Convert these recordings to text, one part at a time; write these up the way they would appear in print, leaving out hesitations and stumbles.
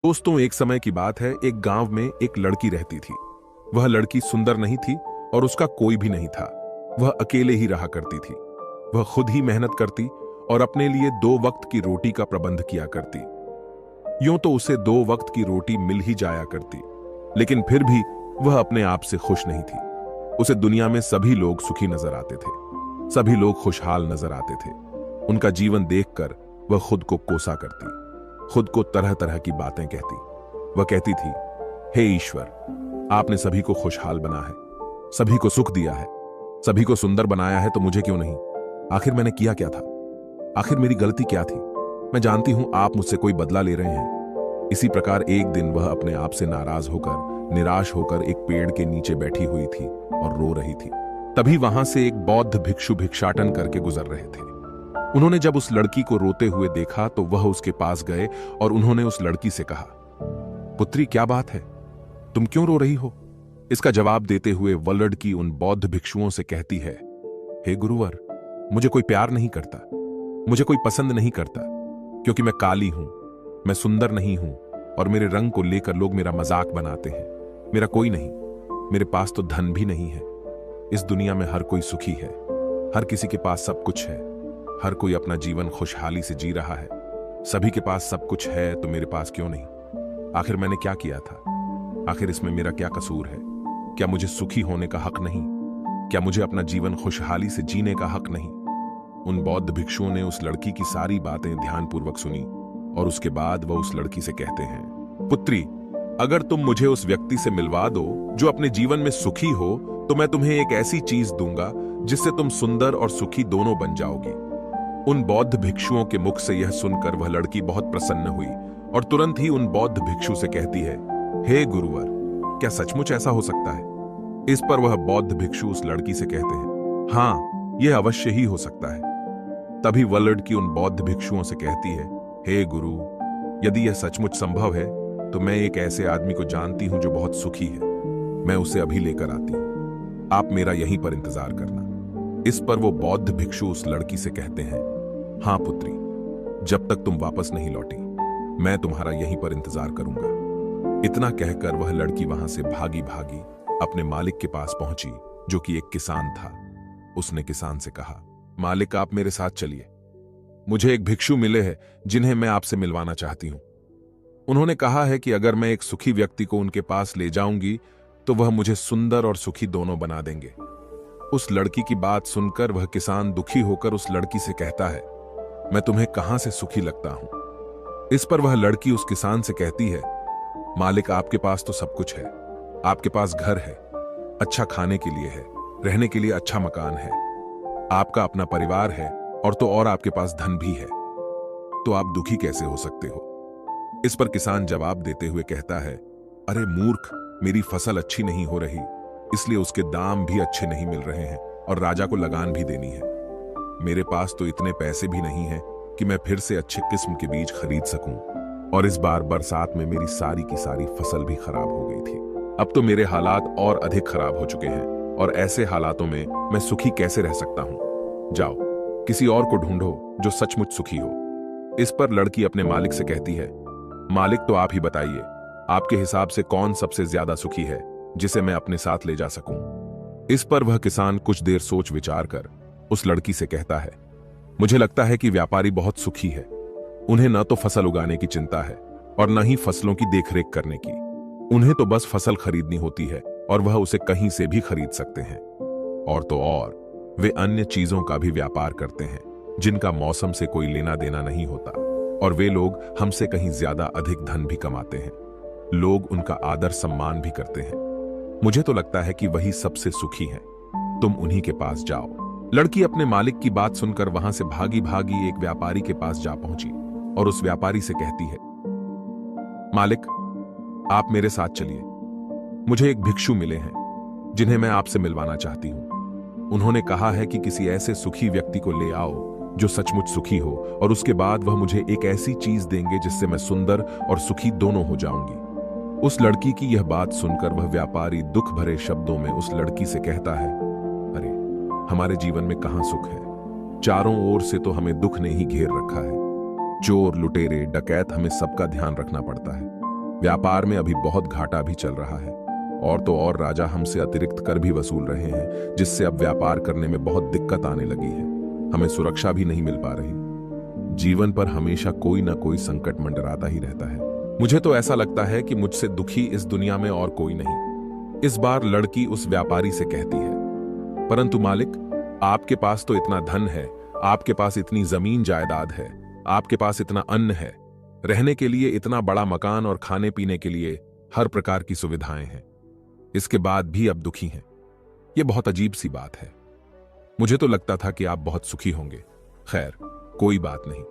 दोस्तों, एक समय की बात है। एक गांव में एक लड़की रहती थी। वह लड़की सुंदर नहीं थी और उसका कोई भी नहीं था। वह अकेले ही रहा करती थी। वह खुद ही मेहनत करती और अपने लिए 2 वक्त की रोटी का प्रबंध किया करती। यूं तो उसे 2 वक्त की रोटी मिल ही जाया करती, लेकिन फिर भी वह अपने आप से खुश नहीं थी। उसे दुनिया में सभी लोग सुखी नजर आते थे, सभी लोग खुशहाल नजर आते थे। उनका जीवन देखकर वह खुद को कोसा करती, खुद को तरह तरह की बातें कहती। वह कहती थी, हे ईश्वर, आपने सभी को खुशहाल बना है, सभी को सुख दिया है, सभी को सुंदर बनाया है, तो मुझे क्यों नहीं? आखिर मैंने किया क्या था? आखिर मेरी गलती क्या थी? मैं जानती हूं आप मुझसे कोई बदला ले रहे हैं। इसी प्रकार एक दिन वह अपने आप से नाराज होकर, निराश होकर एक पेड़ के नीचे बैठी हुई थी और रो रही थी। तभी वहां से एक बौद्ध भिक्षु भिक्षाटन करके गुजर रहे थे। उन्होंने जब उस लड़की को रोते हुए देखा तो वह उसके पास गए और उन्होंने उस लड़की से कहा, पुत्री, क्या बात है? तुम क्यों रो रही हो? इसका जवाब देते हुए वह लड़की उन बौद्ध भिक्षुओं से कहती है, हे गुरुवर, मुझे कोई प्यार नहीं करता, मुझे कोई पसंद नहीं करता, क्योंकि मैं काली हूं, मैं सुंदर नहीं हूं और मेरे रंग को लेकर लोग मेरा मजाक बनाते हैं। मेरा कोई नहीं, मेरे पास तो धन भी नहीं है। इस दुनिया में हर कोई सुखी है, हर किसी के पास सब कुछ है, हर कोई अपना जीवन खुशहाली से जी रहा है। सभी के पास सब कुछ है, तो मेरे पास क्यों नहीं? आखिर मैंने क्या किया था? आखिर इसमें मेरा क्या कसूर है? क्या मुझे सुखी होने का हक नहीं? क्या मुझे अपना जीवन खुशहाली से जीने का हक नहीं? उन बौद्ध भिक्षुओं ने उस लड़की की सारी बातें ध्यानपूर्वक सुनी और उसके बाद वह उस लड़की से कहते हैं, पुत्री, अगर तुम मुझे उस व्यक्ति से मिलवा दो जो अपने जीवन में सुखी हो, तो मैं तुम्हें एक ऐसी चीज दूंगा जिससे तुम सुंदर और सुखी दोनों बन जाओगी। उन बौद्ध भिक्षुओं के मुख से यह सुनकर वह लड़की बहुत प्रसन्न हुई और तुरंत ही उन बौद्ध भिक्षु से कहती है, हे गुरुवर, क्या सचमुच ऐसा हो सकता है? इस पर वह बौद्ध भिक्षु उस लड़की से कहते हैं, हाँ, यह अवश्य ही हो सकता है। तभी वह लड़की उन बौद्ध भिक्षुओं से कहती है, हे गुरु, यदि यह सचमुच संभव है तो मैं एक ऐसे आदमी को जानती हूं जो बहुत सुखी है। मैं उसे अभी लेकर आती हूं, आप मेरा यहीं पर इंतजार करना। इस पर वो बौद्ध भिक्षु उस लड़की से कहते हैं, हाँ पुत्री, जब तक तुम वापस नहीं लौटी मैं तुम्हारा यहीं पर इंतजार करूंगा। इतना कहकर वह लड़की वहां से भागी भागी अपने मालिक के पास पहुंची, जो कि एक किसान था। उसने किसान से कहा, मालिक, आप मेरे साथ चलिए, मुझे एक भिक्षु मिले हैं जिन्हें मैं आपसे मिलवाना चाहती हूं। उन्होंने कहा है कि अगर मैं एक सुखी व्यक्ति को उनके पास ले जाऊंगी तो वह मुझे सुंदर और सुखी दोनों बना देंगे। उस लड़की की बात सुनकर वह किसान दुखी होकर उस लड़की से कहता है, मैं तुम्हें कहां से सुखी लगता हूं? इस पर वह लड़की उस किसान से कहती है, मालिक, आपके पास तो सब कुछ है, आपके पास घर है, अच्छा खाने के लिए है, रहने के लिए अच्छा मकान है, आपका अपना परिवार है और तो और आपके पास धन भी है, तो आप दुखी कैसे हो सकते हो? इस पर किसान जवाब देते हुए कहता है, अरे मूर्ख, मेरी फसल अच्छी नहीं हो रही, इसलिए उसके दाम भी अच्छे नहीं मिल रहे हैं और राजा को लगान भी देनी है। मेरे पास तो इतने पैसे भी नहीं हैं कि मैं फिर से अच्छे किस्म के बीज खरीद सकूं, और इस बार बरसात में मेरी सारी की सारी फसल भी खराब हो गई थी। अब तो मेरे हालात और अधिक खराब हो चुके हैं और ऐसे हालातों में मैं सुखी कैसे रह सकता हूं? जाओ, किसी और को ढूंढो जो सचमुच सुखी हो। इस पर लड़की अपने मालिक से कहती है, मालिक, तो आप ही बताइए, आपके हिसाब से कौन सबसे ज्यादा सुखी है जिसे मैं अपने साथ ले जा सकूं? इस पर वह किसान कुछ देर सोच विचार कर उस लड़की से कहता है, मुझे लगता है कि व्यापारी बहुत सुखी है। उन्हें न तो फसल उगाने की चिंता है और न ही फसलों की देखरेख करने की। उन्हें तो बस फसल खरीदनी होती है और वह उसे कहीं से भी खरीद सकते हैं। और तो और वे अन्य चीजों का भी व्यापार करते हैं जिनका मौसम से कोई लेना देना नहीं होता, और वे लोग हमसे कहीं ज्यादा अधिक धन भी कमाते हैं। लोग उनका आदर सम्मान भी करते हैं। मुझे तो लगता है कि वही सबसे सुखी हैं। तुम उन्हीं के पास जाओ। लड़की अपने मालिक की बात सुनकर वहां से भागी भागी एक व्यापारी के पास जा पहुंची और उस व्यापारी से कहती है, मालिक, आप मेरे साथ चलिए, मुझे एक भिक्षु मिले हैं जिन्हें मैं आपसे मिलवाना चाहती हूं। उन्होंने कहा है कि किसी ऐसे सुखी व्यक्ति को ले आओ जो सचमुच सुखी हो, और उसके बाद वह मुझे एक ऐसी चीज देंगे जिससे मैं सुंदर और सुखी दोनों हो जाऊंगी। उस लड़की की यह बात सुनकर वह व्यापारी दुख भरे शब्दों में उस लड़की से कहता है, अरे, हमारे जीवन में कहां सुख है? चारों ओर से तो हमें दुख ने ही घेर रखा है। चोर, लुटेरे, डकैत, हमें सबका ध्यान रखना पड़ता है। व्यापार में अभी बहुत घाटा भी चल रहा है, और तो और राजा हमसे अतिरिक्त कर भी वसूल रहे हैं, जिससे अब व्यापार करने में बहुत दिक्कत आने लगी है। हमें सुरक्षा भी नहीं मिल पा रही। जीवन पर हमेशा कोई ना कोई संकट मंडराता ही रहता है। मुझे तो ऐसा लगता है कि मुझसे दुखी इस दुनिया में और कोई नहीं। इस बार लड़की उस व्यापारी से कहती है, परंतु मालिक, आपके पास तो इतना धन है, आपके पास इतनी जमीन जायदाद है, आपके पास इतना अन्न है, रहने के लिए इतना बड़ा मकान और खाने पीने के लिए हर प्रकार की सुविधाएं हैं, इसके बाद भी अब दुखी हैं। यह बहुत अजीब सी बात है। मुझे तो लगता था कि आप बहुत सुखी होंगे। खैर, कोई बात नहीं।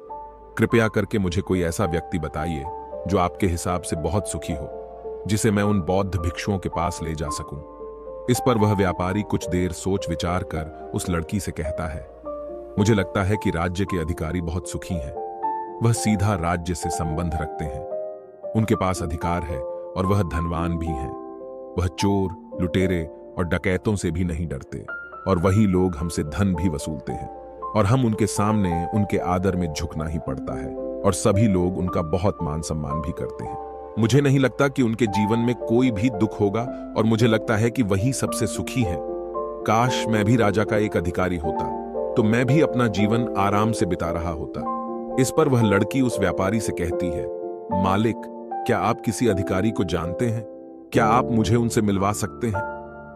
कृपया करके मुझे कोई ऐसा व्यक्ति बताइए जो आपके हिसाब से बहुत सुखी हो, जिसे मैं उन बौद्ध भिक्षुओं के पास ले जा सकूं। इस पर वह व्यापारी कुछ देर सोच विचार कर उस लड़की से कहता है, मुझे लगता है कि राज्य के अधिकारी बहुत सुखी हैं। वह सीधा राज्य से संबंध रखते हैं, उनके पास अधिकार है और वह धनवान भी हैं। वह चोर, लुटेरे और डकैतों से भी नहीं डरते, और वही लोग हमसे धन भी वसूलते हैं, और हम उनके सामने उनके आदर में झुकना ही पड़ता है, और सभी लोग उनका बहुत मान सम्मान भी करते हैं। मुझे नहीं लगता कि उनके जीवन में कोई भी दुख होगा, और मुझे लगता है कि वही सबसे सुखी है। काश मैं भी राजा का एक अधिकारी होता, तो मैं भी अपना जीवन आराम से बिता रहा होता। इस पर वह लड़की उस व्यापारी से कहती है, मालिक, क्या आप किसी अधिकारी को जानते हैं? क्या आप मुझे उनसे मिलवा सकते हैं?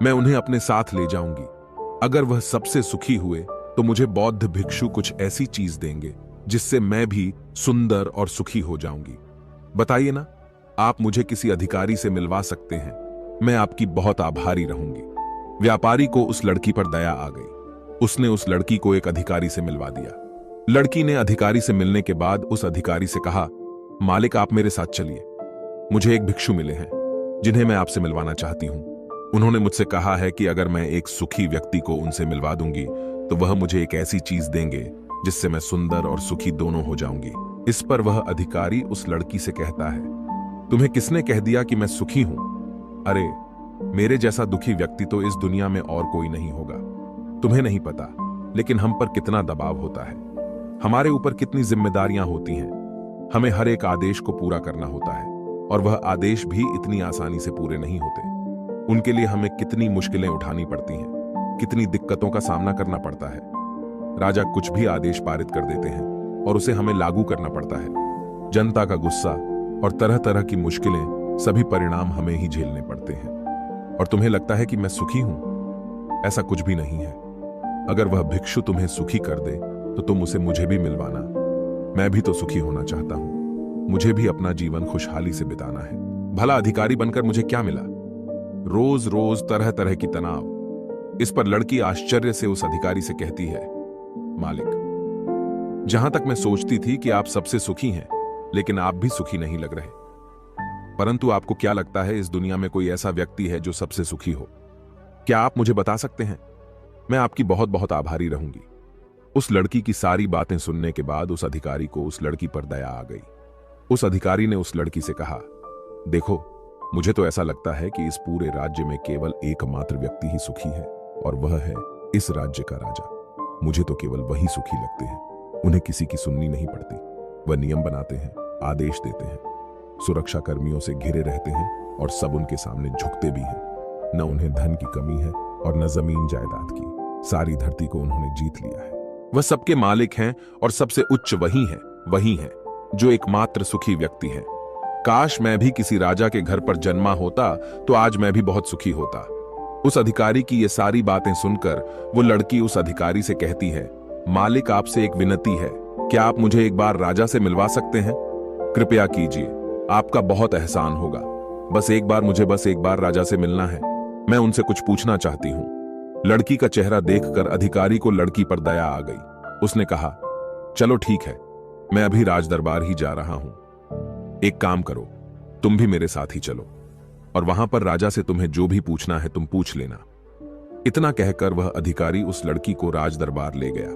मैं उन्हें अपने साथ ले जाऊंगी। अगर वह सबसे सुखी हुए तो मुझे बौद्ध भिक्षु कुछ ऐसी चीज देंगे जिससे मैं भी सुंदर और सुखी हो जाऊंगी। बताइए ना, आप मुझे किसी अधिकारी से मिलवा सकते हैं, मैं आपकी बहुत आभारी रहूंगी। व्यापारी को उस लड़की पर दया आ गई। उसने उस लड़की को एक अधिकारी से मिलवा दिया। लड़की ने अधिकारी से मिलने के बाद उस अधिकारी से कहा, मालिक, आप मेरे साथ चलिए। मुझे एक भिक्षु मिले हैं जिन्हें मैं आपसे मिलवाना चाहती हूं। उन्होंने मुझसे कहा है कि अगर मैं एक सुखी व्यक्ति को उनसे मिलवा दूंगी तो वह मुझे एक ऐसी चीज देंगे जिससे मैं सुंदर और सुखी दोनों हो जाऊंगी। इस पर वह अधिकारी उस लड़की से कहता है, तुम्हें किसने कह दिया कि मैं सुखी हूं? अरे, मेरे जैसा दुखी व्यक्ति तो इस दुनिया में और कोई नहीं होगा। तुम्हें नहीं पता, लेकिन हम पर कितना दबाव होता है, हमारे ऊपर कितनी जिम्मेदारियां होती हैं। हमें हर एक आदेश को पूरा करना होता है, और वह आदेश भी इतनी आसानी से पूरे नहीं होते। उनके लिए हमें कितनी मुश्किलें उठानी पड़ती हैं, कितनी दिक्कतों का सामना करना पड़ता है। राजा कुछ भी आदेश पारित कर देते हैं और उसे हमें लागू करना पड़ता है। जनता का गुस्सा और तरह तरह की मुश्किलें, सभी परिणाम हमें ही झेलने पड़ते हैं। और तुम्हें लगता है कि मैं सुखी हूं? ऐसा कुछ भी नहीं है। अगर वह भिक्षु तुम्हें सुखी कर दे तो तुम उसे मुझे भी मिलवाना। मैं भी तो सुखी होना चाहता हूं। मुझे भी अपना जीवन खुशहाली से बिताना है। भला अधिकारी बनकर मुझे क्या मिला? रोज रोज तरह तरह की तनाव। इस पर लड़की आश्चर्य से उस अधिकारी से कहती है, मालिक, जहां तक मैं सोचती थी कि आप सबसे सुखी हैं, लेकिन आप भी सुखी नहीं लग रहे। परंतु आपको क्या लगता है इस दुनिया में कोई ऐसा व्यक्ति है जो सबसे सुखी हो? क्या आप मुझे बता सकते हैं? मैं आपकी बहुत बहुत आभारी रहूंगी। उस लड़की की सारी बातें सुनने के बाद उस अधिकारी को उस लड़की पर दया आ गई। उस अधिकारी ने उस लड़की से कहा, देखो, मुझे तो ऐसा लगता है कि इस पूरे राज्य में केवल एकमात्र व्यक्ति ही सुखी है, और वह है इस राज्य का राजा। मुझे तो केवल वही सुखी लगते हैं। उन्हें किसी की सुननी नहीं पड़ती। वह नियम बनाते हैं, आदेश देते हैं, सुरक्षा कर्मियों से घिरे रहते हैं, और सब उनके सामने झुकते भी हैं। न उन्हें धन की कमी है और न जमीन जायदाद की। सारी धरती को उन्होंने जीत लिया है। वह सबके मालिक हैं, और सबसे उच्च वही हैं जो एकमात्र सुखी व्यक्ति हैं। काश मैं भी किसी राजा के घर पर जन्मा होता तो आज मैं भी बहुत सुखी होता। उस अधिकारी की ये सारी बातें सुनकर वो लड़की उस अधिकारी से कहती है, मालिक, आपसे एक विनती है, क्या आप मुझे एक बार राजा से मिलवा सकते हैं? कृपया कीजिए, आपका बहुत एहसान होगा। बस एक बार राजा से मिलना है। मैं उनसे कुछ पूछना चाहती हूं। लड़की का चेहरा देखकर अधिकारी को लड़की पर दया आ गई। उसने कहा, चलो ठीक है, मैं अभी राज दरबार ही जा रहा हूं। एक काम करो, तुम भी मेरे साथ ही चलो, और वहां पर राजा से तुम्हें जो भी पूछना है तुम पूछ लेना। इतना कहकर वह अधिकारी उस लड़की को राज दरबार ले गया।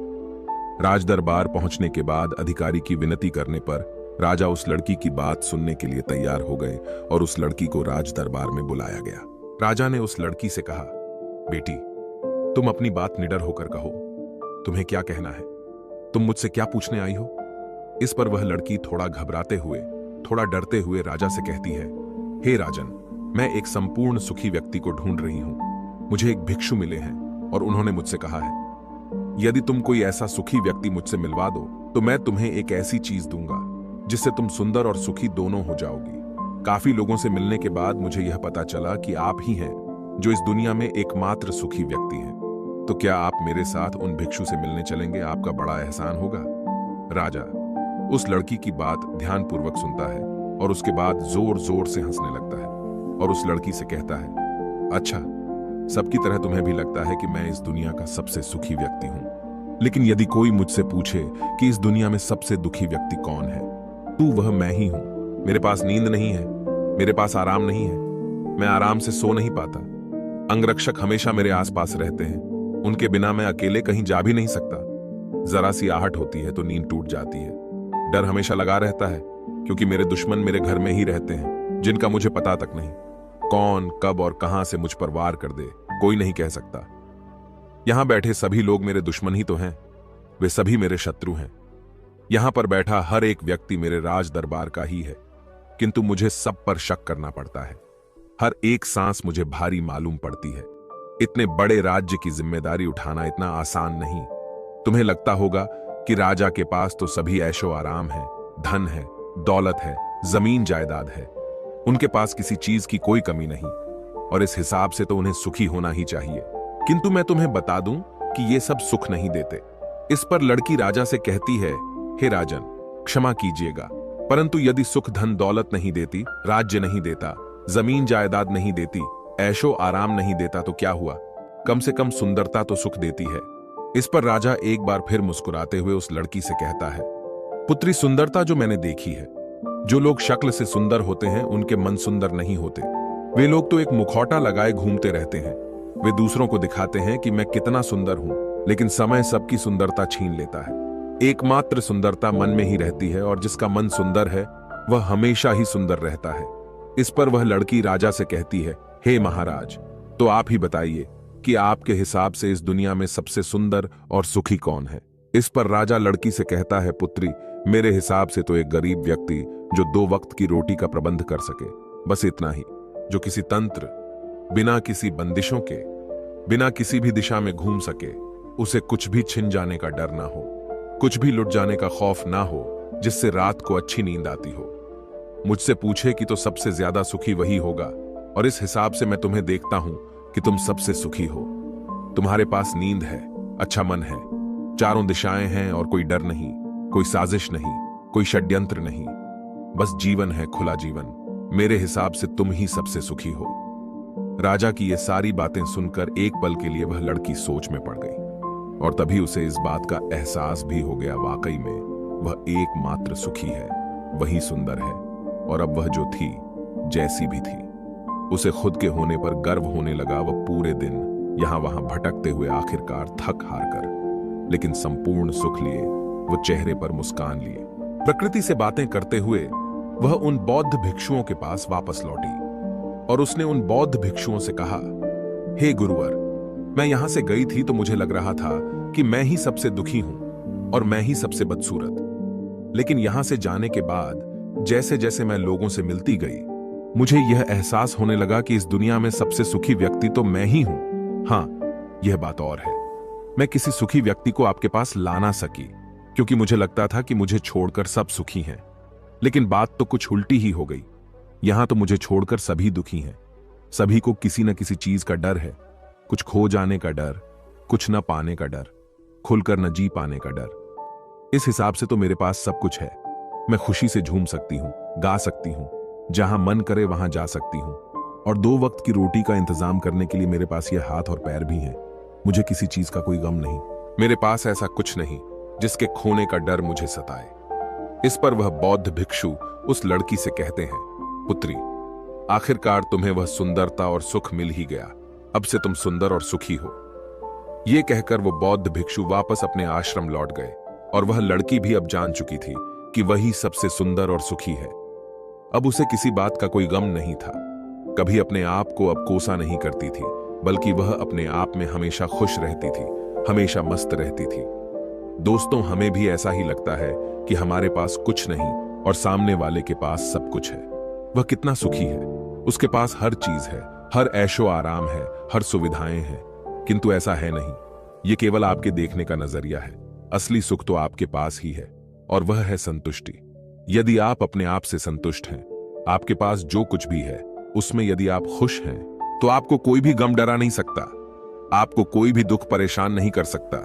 राज दरबार पहुंचने के बाद अधिकारी की विनती करने पर राजा उस लड़की की बात सुनने के लिए तैयार हो गए, और उस लड़की को राज दरबार में बुलाया गया। राजा ने उस लड़की से कहा, बेटी, तुम अपनी बात निडर होकर कहो। तुम्हें क्या कहना है? तुम मुझसे क्या पूछने आई हो? इस पर वह लड़की थोड़ा घबराते हुए, थोड़ा डरते हुए राजा से कहती है, हे राजन, मैं एक संपूर्ण सुखी व्यक्ति को ढूंढ रही हूं। मुझे एक भिक्षु मिले हैं और उन्होंने मुझसे कहा है, यदि तुम कोई ऐसा सुखी व्यक्ति मुझसे मिलवा दो तो मैं तुम्हें एक ऐसी चीज दूंगा जिससे तुम सुंदर और सुखी दोनों हो जाओगी। काफी लोगों से मिलने के बाद मुझे यह पता चला कि आप ही हैं जो इस दुनिया में एकमात्र सुखी व्यक्ति हैं। तो क्या आप मेरे साथ उन भिक्षु से मिलने चलेंगे? आपका बड़ा एहसान होगा। राजा उस लड़की की बात ध्यानपूर्वक सुनता है और उसके बाद जोर जोर से हंसने लगता है और उस लड़की से कहता है, अच्छा, सबकी तरह तुम्हें भी लगता है कि मैं इस दुनिया का सबसे सुखी व्यक्ति हूं, लेकिन यदि कोई मुझसे पूछे कि इस दुनिया में सबसे दुखी व्यक्ति कौन है, तो वह मैं ही हूं। मेरे पास नींद नहीं है, मेरे पास आराम नहीं है, मैं आराम से सो नहीं पाता। अंगरक्षक हमेशा मेरे आसपास रहते हैं, उनके बिना मैं अकेले कहीं जा भी नहीं सकता। जरा सी आहट होती है तो नींद टूट जाती है। डर हमेशा लगा रहता है क्योंकि मेरे दुश्मन मेरे घर में ही रहते हैं, जिनका मुझे पता तक नहीं। कौन, कब और कहां से मुझ पर वार कर दे कोई नहीं कह सकता। यहां बैठे सभी लोग मेरे दुश्मन ही तो हैं, वे सभी मेरे शत्रु हैं। यहां पर बैठा हर एक व्यक्ति मेरे राज दरबार का ही है, किंतु मुझे सब पर शक करना पड़ता है। हर एक सांस मुझे भारी मालूम पड़ती है। इतने बड़े राज्य की जिम्मेदारी उठाना इतना आसान नहीं। तुम्हें लगता होगा कि राजा के पास तो सभी ऐशो आराम है, धन है, दौलत है, जमीन जायदाद है, उनके पास किसी चीज की कोई कमी नहीं और इस हिसाब से तो उन्हें सुखी होना ही चाहिए। किंतु मैं तुम्हें बता दूं कि ये सब सुख नहीं देते। इस पर लड़की राजा से कहती है, हे राजन, क्षमा कीजिएगा, परंतु यदि सुख धन दौलत नहीं देती, राज्य नहीं देता, जमीन जायदाद नहीं देती, ऐशो आराम नहीं देता तो क्या हुआ? कम से कम सुंदरता तो सुख देती है। इस पर राजा एक बार फिर मुस्कुराते हुए उस लड़की से कहता है, पुत्री, सुंदरता जो मैंने देखी है, जो लोग शक्ल से सुंदर होते हैं उनके मन सुंदर नहीं होते। वे लोग तो एक मुखौटा लगाए घूमते रहते हैं। वे दूसरों को दिखाते हैं कि मैं कितना सुंदर हूं, लेकिन समय सबकी सुंदरता छीन लेता है। एकमात्र सुंदरता मन में ही रहती है और जिसका मन सुंदर है वह हमेशा ही सुंदर रहता है। इस पर वह लड़की राजा से कहती है, हे महाराज, तो आप ही बताइए कि आपके हिसाब से इस दुनिया में सबसे सुंदर और सुखी कौन है? इस पर राजा लड़की से कहता है, पुत्री, मेरे हिसाब से तो एक गरीब व्यक्ति जो 2 वक्त की रोटी का प्रबंध कर सके, बस इतना ही, जो किसी तंत्र, बिना किसी बंदिशों के, बिना किसी भी दिशा में घूम सके, उसे कुछ भी छिन जाने का डर ना हो, कुछ भी लुट जाने का खौफ ना हो, जिससे रात को अच्छी नींद आती हो। मुझसे पूछे कि तो सबसे ज्यादा सुखी वही होगा, और इस हिसाब से मैं तुम्हें देखता हूं कि तुम सबसे सुखी हो। तुम्हारे पास नींद है, अच्छा मन है, चारों दिशाएं हैं और कोई डर नहीं, कोई साजिश नहीं, कोई षड्यंत्र नहीं, बस जीवन है, खुला जीवन। मेरे हिसाब से तुम ही सबसे सुखी हो। राजा की ये सारी बातें सुनकर एक पल के लिए वह लड़की सोच में पड़ गई और तभी उसे इस बात का एहसास भी हो गया, वाकई में वह एकमात्र सुखी है, वही सुंदर है। और अब वह जो थी, जैसी भी थी, उसे खुद के होने पर गर्व होने लगा। वह पूरे दिन यहां वहां भटकते हुए आखिरकार थक हार कर, लेकिन संपूर्ण सुख लिए, वो चेहरे पर मुस्कान लिए, प्रकृति से बातें करते हुए वह उन बौद्ध भिक्षुओं के पास वापस लौटी और उसने उन बौद्ध भिक्षुओं से कहा, हे गुरुवर, मैं यहां से गई थी तो मुझे लग रहा था कि मैं ही सबसे दुखी हूं और मैं ही सबसे बदसूरत, लेकिन यहां से जाने के बाद जैसे जैसे मैं लोगों से मिलती गई, मुझे यह एहसास होने लगा कि इस दुनिया में सबसे सुखी व्यक्ति तो मैं ही हूं। हां, यह बात और है, मैं किसी सुखी व्यक्ति को आपके पास ला ना सकी क्योंकि मुझे लगता था कि मुझे छोड़कर सब सुखी हैं, लेकिन बात तो कुछ उल्टी ही हो गई। यहां तो मुझे छोड़कर सभी दुखी हैं। सभी को किसी न किसी चीज का डर है, कुछ खो जाने का डर, कुछ न पाने का डर, खुलकर न जी पाने का डर। इस हिसाब से तो मेरे पास सब कुछ है। मैं खुशी से झूम सकती हूं, गा सकती हूं, जहां मन करे वहां जा सकती हूं, और 2 वक्त की रोटी का इंतजाम करने के लिए मेरे पास ये हाथ और पैर भी हैं। मुझे किसी चीज का कोई गम नहीं। मेरे पास ऐसा कुछ नहीं जिसके खोने का डर मुझे सताए। इस पर वह बौद्ध भिक्षु उस लड़की से कहते हैं, पुत्री, आखिरकार तुम्हें वह सुंदरता और सुख मिल ही गया। अब से तुम सुंदर और सुखी हो। यह कहकर वो बौद्ध भिक्षु वापस अपने आश्रम लौट गए और वह लड़की भी अब जान चुकी थी कि वही सबसे सुंदर और सुखी है। अब उसे किसी बात का कोई गम नहीं था। कभी अपने आप को अब कोसा नहीं करती थी, बल्कि वह अपने आप में हमेशा खुश रहती थी, हमेशा मस्त रहती थी। दोस्तों, हमें भी ऐसा ही लगता है कि हमारे पास कुछ नहीं और सामने वाले के पास सब कुछ है। वह कितना सुखी है। उसके पास हर चीज है, हर ऐशो आराम है, हर सुविधाएं हैं। किंतु ऐसा है नहीं। ये केवल आपके देखने का नजरिया है। असली सुख तो आपके पास ही है, और वह है संतुष्टि। यदि आप अपने आप से संतुष्ट हैं, आपके पास जो कुछ भी है उसमें यदि आप खुश हैं, तो आपको कोई भी गम डरा नहीं सकता, आपको कोई भी दुख परेशान नहीं कर सकता।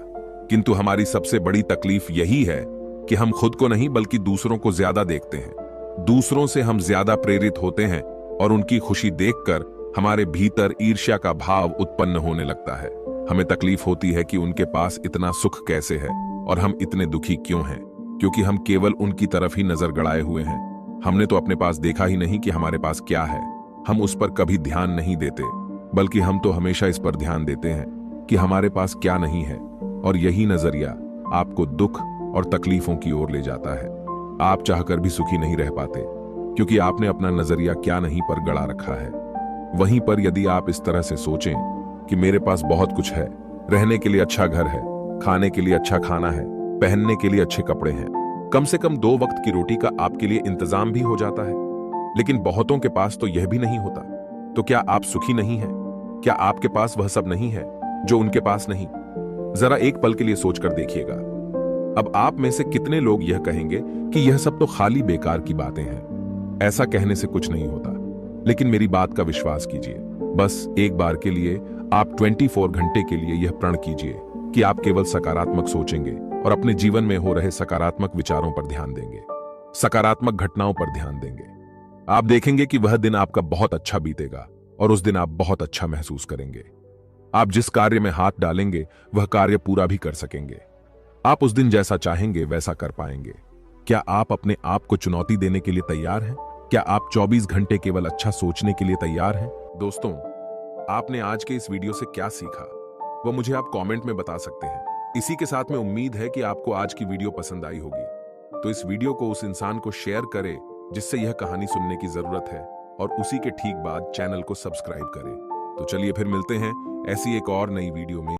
किंतु हमारी सबसे बड़ी तकलीफ यही है कि हम खुद को नहीं बल्कि दूसरों को ज्यादा देखते हैं। दूसरों से हम ज्यादा प्रेरित होते हैं और उनकी खुशी देखकर हमारे भीतर ईर्ष्या का भाव उत्पन्न होने लगता है। हमें तकलीफ होती है कि उनके पास इतना सुख कैसे है और हम इतने दुखी क्यों हैं, क्योंकि हम केवल उनकी तरफ ही नजर गड़ाए हुए हैं। हमने तो अपने पास देखा ही नहीं कि हमारे पास क्या है। हम उस पर कभी ध्यान नहीं देते, बल्कि हम तो हमेशा इस पर ध्यान देते हैं कि हमारे पास क्या नहीं है। और यही नजरिया आपको दुख और तकलीफों की ओर ले जाता है। आप चाहकर भी सुखी नहीं रह पाते, क्योंकि आपने अपना नजरिया क्या नहीं पर गड़ा रखा है। वहीं पर यदि आप इस तरह से सोचें कि मेरे पास बहुत कुछ है, रहने के लिए अच्छा घर है, खाने के लिए अच्छा खाना है, पहनने के लिए अच्छे कपड़े हैं, कम से कम 2 वक्त की रोटी का आपके लिए इंतजाम भी हो जाता है, लेकिन बहुतों के पास तो यह भी नहीं होता, तो क्या आप सुखी नहीं हैं? क्या आपके पास वह सब नहीं है जो उनके पास नहीं? जरा एक पल के लिए सोचकर देखिएगा। अब आप में से कितने लोग यह कहेंगे कि यह सब तो खाली बेकार की बातें हैं, ऐसा कहने से कुछ नहीं होता। लेकिन मेरी बात का विश्वास कीजिए, बस एक बार के लिए आप 24 घंटे के लिए यह प्रण कीजिए कि आप केवल सकारात्मक सोचेंगे और अपने जीवन में हो रहे सकारात्मक विचारों पर ध्यान देंगे, सकारात्मक घटनाओं पर ध्यान देंगे। आप देखेंगे कि वह दिन आपका बहुत अच्छा बीतेगा और उस दिन आप बहुत अच्छा महसूस करेंगे। आप जिस कार्य में हाथ डालेंगे वह कार्य पूरा भी कर सकेंगे। आप उस दिन जैसा चाहेंगे वैसा कर पाएंगे। क्या आप अपने आप को चुनौती देने के लिए तैयार हैं? क्या आप 24 घंटे केवल अच्छा सोचने के लिए तैयार हैं? दोस्तों, आपने आज के इस वीडियो से क्या सीखा वो मुझे आप कमेंट में बता सकते हैं। इसी के साथ में उम्मीद है कि आपको आज की वीडियो पसंद आई होगी, तो इस वीडियो को उस इंसान को शेयर करें जिससे यह कहानी सुनने की जरूरत है, और उसी के ठीक बाद चैनल को सब्सक्राइब करें। तो चलिए फिर मिलते हैं ऐसी एक और नई वीडियो में।